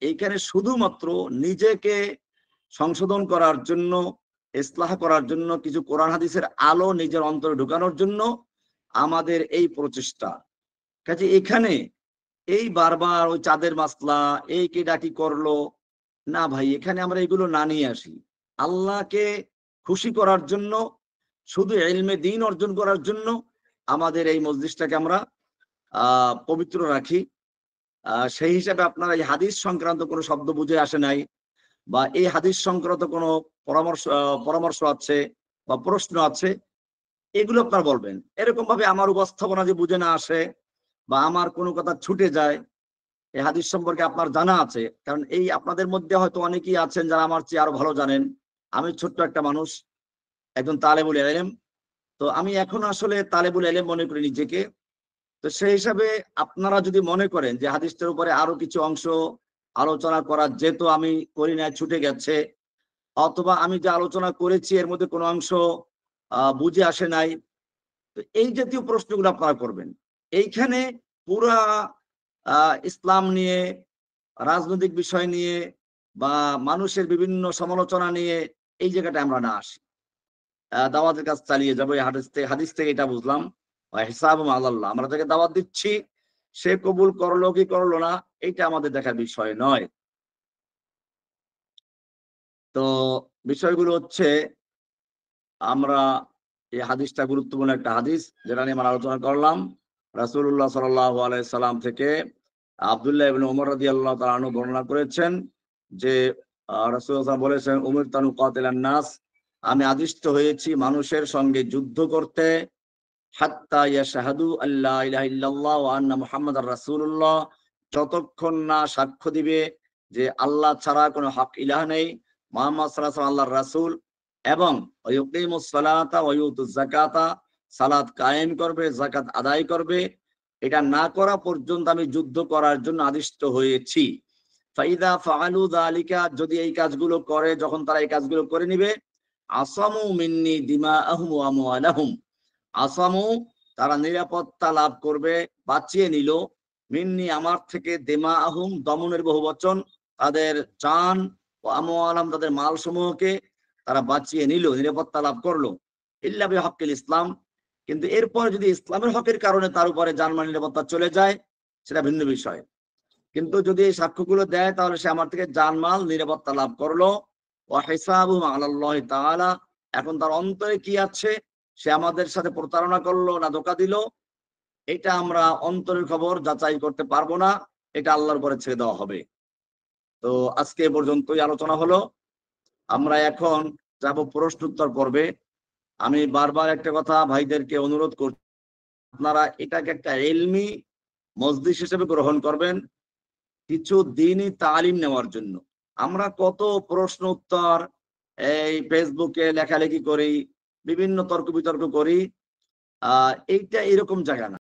এইখানে শুধুমাত্র নিজেকে সংশোধন করার জন্য, ইসলাহ করার জন্য, কিছু কোরআন হাদিসের আলো নিজের অন্তরে ঢুকানোর জন্য আমাদের এই প্রচেষ্টা। কাজে এখানে এই বারবার ওই চাঁদের মাসলা, এই কে ডাকি করলো না ভাই, এখানে আমরা এগুলো না নিয়ে আসি। আল্লাহকে খুশি করার জন্য, শুধু ইলমে দ্বীন অর্জন করার জন্য আমাদের এই মজলিসটাকে আমরা পবিত্র রাখি। সেই হিসাবে আপনারা এই হাদিস সংক্রান্ত কোনো শব্দ বুঝে আসে নাই, বা এই হাদিস সংক্রান্ত কোনো পরামর্শ আছে বা প্রশ্ন আছে, এগুলো আপনারা বলবেন। এরকম ভাবে আমার উপস্থাপনা যে বুঝে না আসে বা আমার কোনো কথা ছুটে যায়, এই হাদিস সম্পর্কে আপনার জানা আছে, কারণ এই আপনাদের মধ্যে হয়তো অনেকেই আছেন যারা আমার চেয়ে আরো ভালো জানেন। আমি ছোট্ট একটা মানুষ, একজন তালেবুল ইলম। তো আমি এখন আসলে তালেবুল ইলম মনে করি নিজেকে। তো সেই হিসাবে আপনারা যদি মনে করেন যে হাদিসটার উপরে আরো কিছু অংশ আলোচনা করা যেত, আমি করি না, ছুটে গেছে, অথবা আমি যে আলোচনা করেছি এর মধ্যে কোনো অংশ বুঝে আসে নাই, তো এই জাতীয় প্রশ্নগুলো আপনারা করবেন। এইখানে পুরা ইসলাম নিয়ে, রাজনৈতিক বিষয় নিয়ে বা মানুষের বিভিন্ন সমালোচনা নিয়ে এই জায়গাটা আমরা না আসি। দাওয়াতের কাজ চালিয়ে যাবো। এই হাদিস থেকে এটা বুঝলাম, হিসাব আল্লাহ, আমরা তাকে দাওয়াত দিচ্ছি, সে কবুল করলো কি করলো না এটা আমাদের দেখার বিষয় নয়। তো বিষয়গুলো হচ্ছে, আমরা এই হাদিসটা গুরুত্বপূর্ণ একটা হাদিস, যেটা নিয়ে আমরা আলোচনা করলাম। রাসূলুল্লাহ সাল্লাল্লাহু আলাইহি সাল্লাম থেকে আব্দুল্লাহ ইবনে ওমর রাদিয়াল্লাহু তাআলা আনহু বর্ণনা করেছেন যে রাসূলুল্লাহ বলেছেন, উমিরতু আন উকাতিলান নাস, আমি আদিষ্ট হয়েছি মানুষের সঙ্গে যুদ্ধ করতে, হাত্তা ইয়াশহাদু আল্লা ইলাহা ইল্লাল্লাহ ওয়া আন্না মুহাম্মাদার রাসূলুল্লাহ, যতক্ষণ না সাক্ষ্য দিবে যে আল্লাহ ছাড়া কোনো হক ইলাহ নেই, মুহাম্মদ সাল্লাল্লাহু আলাইহি ওয়াসাল্লাম আল্লাহর রাসূল, এবং ওয়ায়ুকিমুস সালাতা ওয়া ইউতুজ যাকাতা, সালাত কায়েম করবে, যাকাত আদায় করবে। এটা না করা পর্যন্ত আমি যুদ্ধ করার জন্য আদিষ্ট হয়েছি। ফাইদা ফাআলু যালিকা, যদি এই কাজগুলো করে, যখন তারা এই কাজগুলো করে নিবে, আসামু মিন্নি দিমাআহুম ওয়া আমওয়ালাহুম, আসামু, তারা নিরাপত্তা লাভ করবে, বাঁচিয়ে নিল, মিন্নি, আমার থেকে, দিমাআহুম, দমনের বহুবচন, তাদের জান, ও আমওয়ালাহুম, তাদের মাল সমূহকে তারা বাঁচিয়ে নিল, নিরাপত্তা লাভ করলো, ইল্লা বিহাক্কিল ইসলাম, কিন্তু এরপর যদি ইসলামের হকের কারণে তার উপরে জানমাল নিরাপত্তা চলে যায়, সেটা ভিন্ন বিষয়। কিন্তু যদি এই সাক্ষ্যগুলো দেয়, তাহলে সে আমার থেকে জানমাল নিরাপত্তা লাভ করলো। ওয়া হিসাবুহুম আলাল্লাহি তাআলা, এখন তার অন্তরে কি আছে, সে আমাদের সাথে প্রতারণা করলো না ধোঁকা দিল, এটা আমরা অন্তরের খবর যাচাই করতে পারবো না, এটা আল্লাহর উপরে ছেড়ে দেওয়া হবে। তো আজকে এ পর্যন্তই আলোচনা হলো। আমরা এখন যাব প্রশ্ন উত্তর পর্বে। আমি বারবার একটা কথা ভাইদেরকে অনুরোধ করছি, আপনারা এটাকে একটা ইলমি মজলিস হিসেবে গ্রহণ করবেন, কিছু দ্বীনি তালিম নেওয়ার জন্য। আমরা কত প্রশ্ন উত্তর এই ফেসবুকে লেখালেখি করি, বিভিন্ন তর্ক বিতর্ক করি, এইটা এরকম জায়গা না।